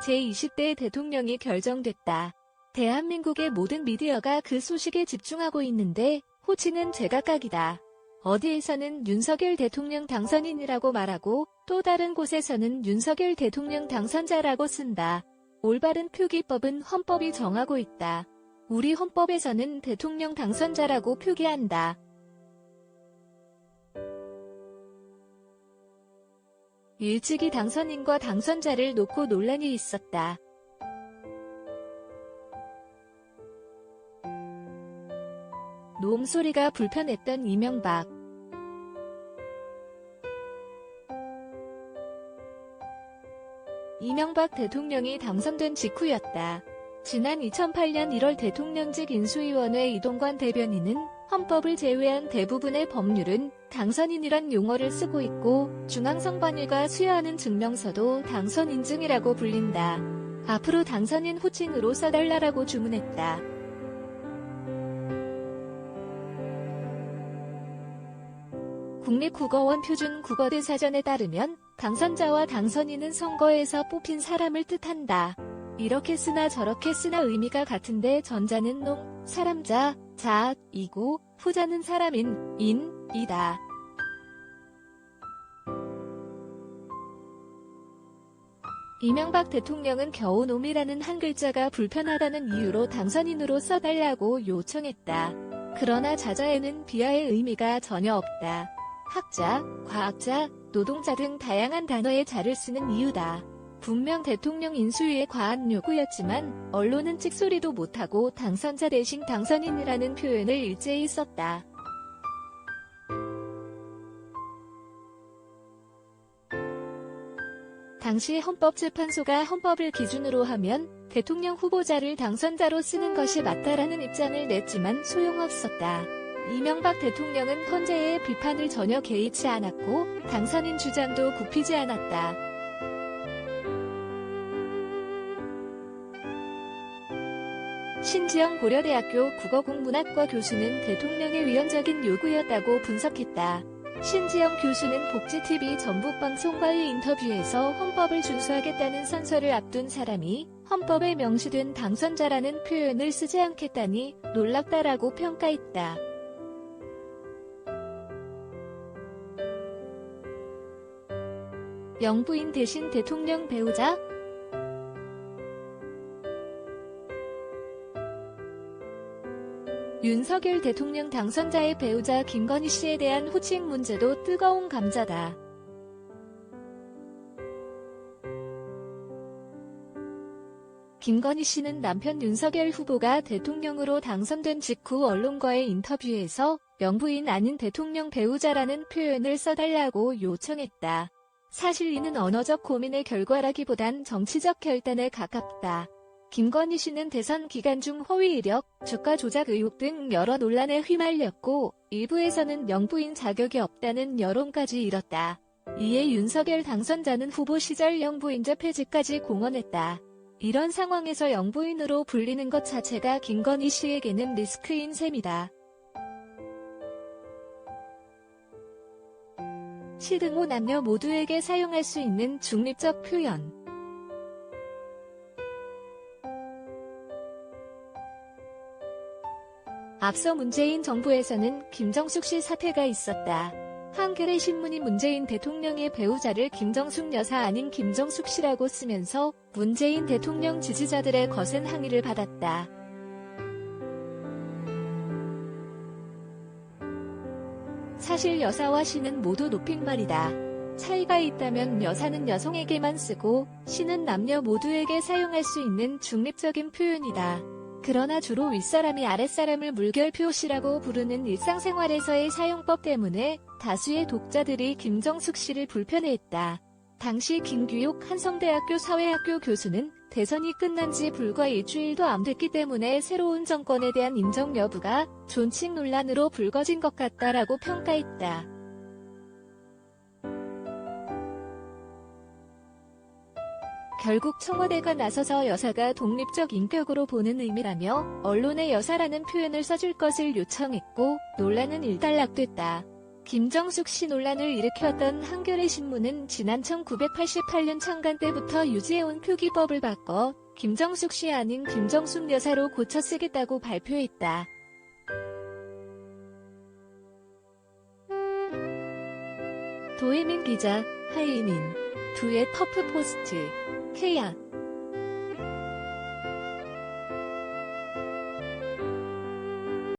제20대 대통령이 결정됐다. 대한민국의 모든 미디어가 그 소식에 집중하고 있는데 호칭은 제각각이다. 어디에서는 윤석열 대통령 당선인이라고 말하고 또 다른 곳에서는 윤석열 대통령 당선자라고 쓴다. 올바른 표기법은 헌법이 정하고 있다. 우리 헌법에서는 대통령 당선자라고 표기한다. 일찍이 당선인과 당선자를 놓고 논란이 있었다. 노음소리가 불편했던 이명박. 이명박 대통령이 당선된 직후였다. 지난 2008년 1월 대통령직 인수위원회 이동관 대변인은 헌법을 제외한 대부분의 법률은 당선인이란 용어를 쓰고 있고 중앙선관위가 수여하는 증명서도 당선 인증이라고 불린다. 앞으로 당선인 호칭으로 써달라고 주문했다. 국립국어원 표준국어대사전에 따르면 당선자와 당선인은 선거에서 뽑힌 사람을 뜻한다. 이렇게 쓰나 저렇게 쓰나 의미가 같은데 전자는 놈, 사람자, 자, 이고 후자는 사람인, 인, 이다. 이명박 대통령은 겨우 놈이라는 한 글자가 불편하다는 이유로 당선인으로 써달라고 요청했다. 그러나 자자에는 비하의 의미가 전혀 없다. 학자, 과학자, 노동자 등 다양한 단어의 자를 쓰는 이유다. 분명 대통령 인수위의 과한 요구였지만 언론은 찍소리도 못하고 당선자 대신 당선인이라는 표현을 일제히 썼다. 당시 헌법재판소가 헌법을 기준으로 하면 대통령 후보자를 당선자로 쓰는 것이 맞다라는 입장을 냈지만 소용없었다. 이명박 대통령은 헌재의 비판을 전혀 개의치 않았고 당선인 주장도 굽히지 않았다. 신지영 고려대학교 국어국문학과 교수는 대통령의 위헌적인 요구였다고 분석했다. 신지영 교수는 복지TV 전북방송과의 인터뷰에서 헌법을 준수하겠다는 선서를 앞둔 사람이 헌법에 명시된 당선자라는 표현을 쓰지 않겠다니 놀랍다라고 평가했다. 영부인 대신 대통령 배우자? 윤석열 대통령 당선자의 배우자 김건희 씨에 대한 호칭 문제도 뜨거운 감자다. 김건희 씨는 남편 윤석열 후보가 대통령으로 당선된 직후 언론과의 인터뷰에서 영부인 아닌 대통령 배우자라는 표현을 써달라고 요청했다. 사실 이는 언어적 고민의 결과라기보단 정치적 결단에 가깝다. 김건희 씨는 대선 기간 중 허위 이력, 주가 조작 의혹 등 여러 논란에 휘말렸고 일부에서는 영부인 자격이 없다는 여론까지 일었다. 이에 윤석열 당선자는 후보 시절 영부인제 폐지까지 공언했다. 이런 상황에서 영부인으로 불리는 것 자체가 김건희 씨에게는 리스크인 셈이다. 시등호 남녀 모두에게 사용할 수 있는 중립적 표현. 앞서 문재인 정부에서는 김정숙 씨 사태가 있었다. 한겨레 신문이 문재인 대통령의 배우자를 김정숙 여사 아닌 김정숙 씨라고 쓰면서 문재인 대통령 지지자들의 거센 항의를 받았다. 사실 여사와 씨는 모두 높임말이다. 차이가 있다면 여사는 여성에게만 쓰고 씨는 남녀 모두에게 사용할 수 있는 중립적인 표현이다. 그러나 주로 윗사람이 아랫사람을 물결표 씨라고 부르는 일상생활에서의 사용법 때문에 다수의 독자들이 김정숙 씨를 불편해했다. 당시 김규옥 한성대학교 사회학교 교수는 대선이 끝난 지 불과 일주일도 안 됐기 때문에 새로운 정권에 대한 인정 여부가 존칭 논란으로 불거진 것 같다라고 평가했다. 결국 청와대가 나서서 여사가 독립적 인격으로 보는 의미라며 언론에 여사라는 표현을 써줄 것을 요청했고 논란은 일단락됐다. 김정숙 씨 논란을 일으켰던 한겨레 신문은 지난 1988년 창간 때부터 유지해온 표기법을 바꿔 김정숙 씨 아닌 김정숙 여사로 고쳐 쓰겠다고 발표했다. 도혜민 기자, 하이민, 두의 퍼프포스트, 케야.